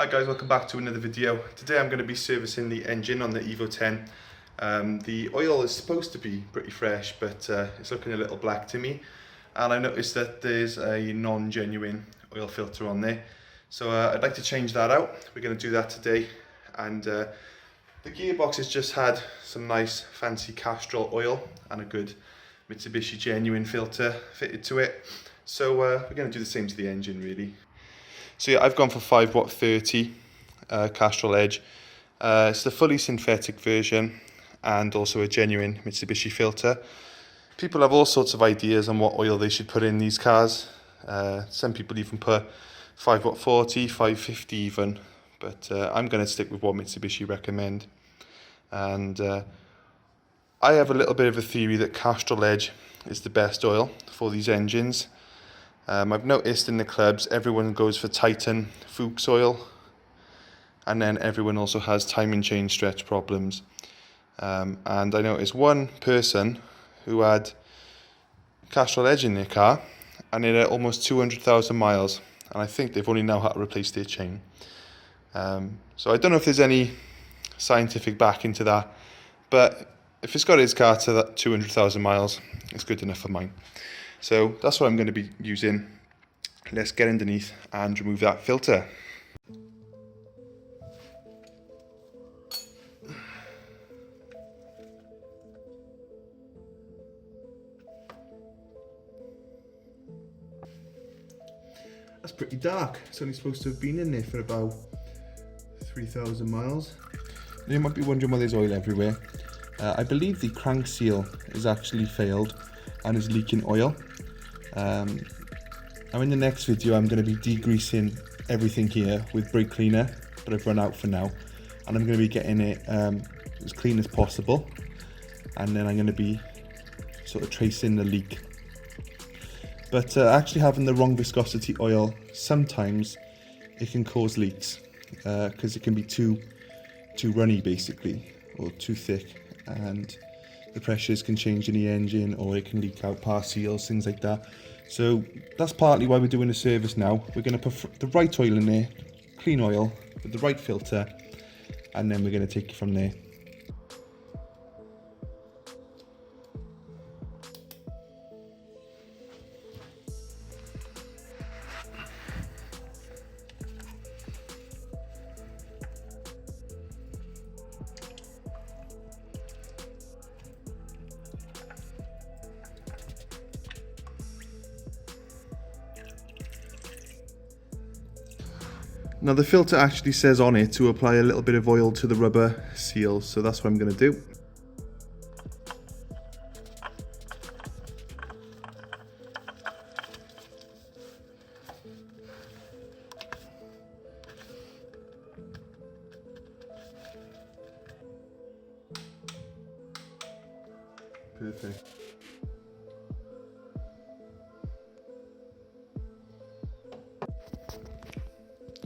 Hi guys, welcome back to another video. Today I'm going to be servicing the engine on the Evo 10. The oil is supposed to be pretty fresh, but it's looking a little black to me. And I noticed that there's a non-genuine oil filter on there. So I'd like to change that out. We're going to do that today. And the gearbox has just had some nice fancy Castrol oil and a good Mitsubishi genuine filter fitted to it. So we're going to do the same to the engine really. So yeah, I've gone for 5W 30 Castrol Edge. It's the fully synthetic version and also a genuine Mitsubishi filter. People have all sorts of ideas on what oil they should put in these cars. Some people even put 5W 40, 550 even, but I'm going to stick with what Mitsubishi recommend. And I have a little bit of a theory that Castrol Edge is the best oil for these engines. I've noticed in the clubs everyone goes for Titan Fuchs oil, and then everyone also has timing chain stretch problems. And I noticed one person who had Castrol Edge in their car and it had almost 200,000 miles, and I think they've only now had to replace their chain. So I don't know if there's any scientific backing to that, but if it's got his car to that 200,000 miles, it's good enough for mine. So that's what I'm going to be using. Let's get underneath and remove that filter. That's pretty dark. It's only supposed to have been in there for about 3,000 miles. You might be wondering why there's oil everywhere. I believe the crank seal is actually failed and is leaking oil. Now in the next video I'm going to be degreasing everything here with brake cleaner, but I've run out for now, and I'm going to be getting it as clean as possible, and then I'm going to be sort of tracing the leak. But actually having the wrong viscosity oil, sometimes it can cause leaks because it can be too runny basically, or too thick, and the pressures can change in the engine, or it can leak out past seals, things like that. So that's partly why we're doing a service now. We're going to put the right oil in there, clean oil with the right filter, and then we're going to take it from there. Now the filter actually says on it to apply a little bit of oil to the rubber seals, so that's what I'm going to do. Perfect.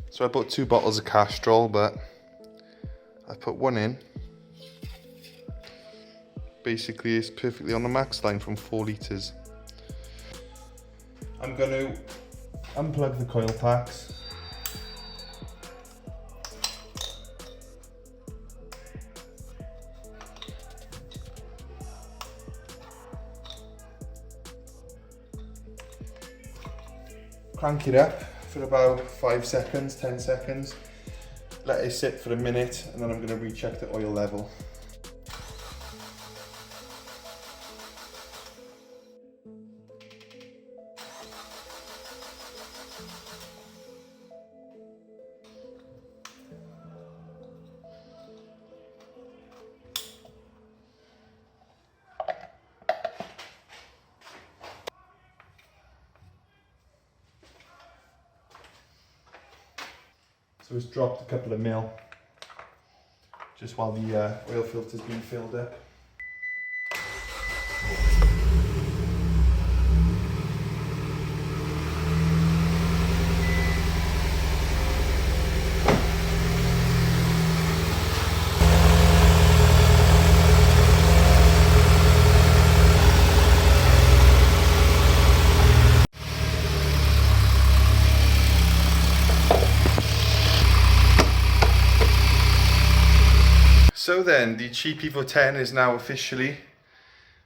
So I bought 2 bottles of Castrol, but I put one in. Basically it's perfectly on the max line from 4 litres. I'm going to unplug the coil packs. Crank it up for about 5 seconds, 10 seconds. Let it sit for a minute, and then I'm going to recheck the oil level. So it's dropped a couple of mil just while the oil filter's been filled up. then, the cheap Evo 10 is now officially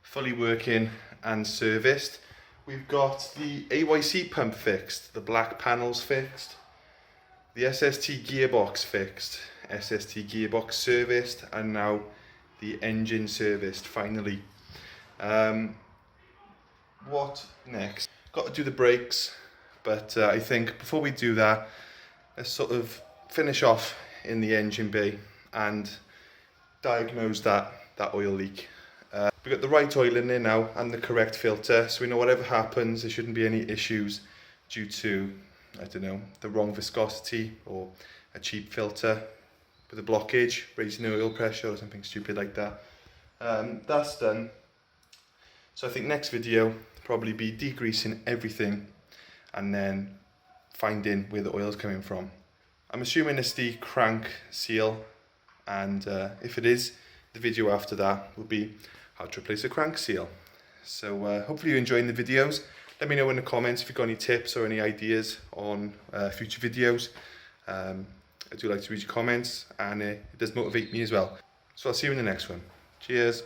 fully working and serviced. We've got the AYC pump fixed, the black panels fixed, the SST gearbox fixed, SST gearbox serviced, and now the engine serviced finally. What next? Got to do the brakes, but I think before we do that, let's sort of finish off in the engine bay and diagnose that oil leak. We've got the right oil in there now and the correct filter, so we know whatever happens, there shouldn't be any issues due to, I don't know, the wrong viscosity or a cheap filter with a blockage, raising the oil pressure or something stupid like that. That's done. So I think next video probably be degreasing everything and then finding where the oil's coming from. I'm assuming it's the crank seal, and if it is, the video after that will be how to replace a crank seal. So hopefully you're enjoying the videos. Let me know in the comments if you've got any tips or any ideas on future videos. I do like to read your comments, and it does motivate me as well. So I'll see you in the next one. Cheers.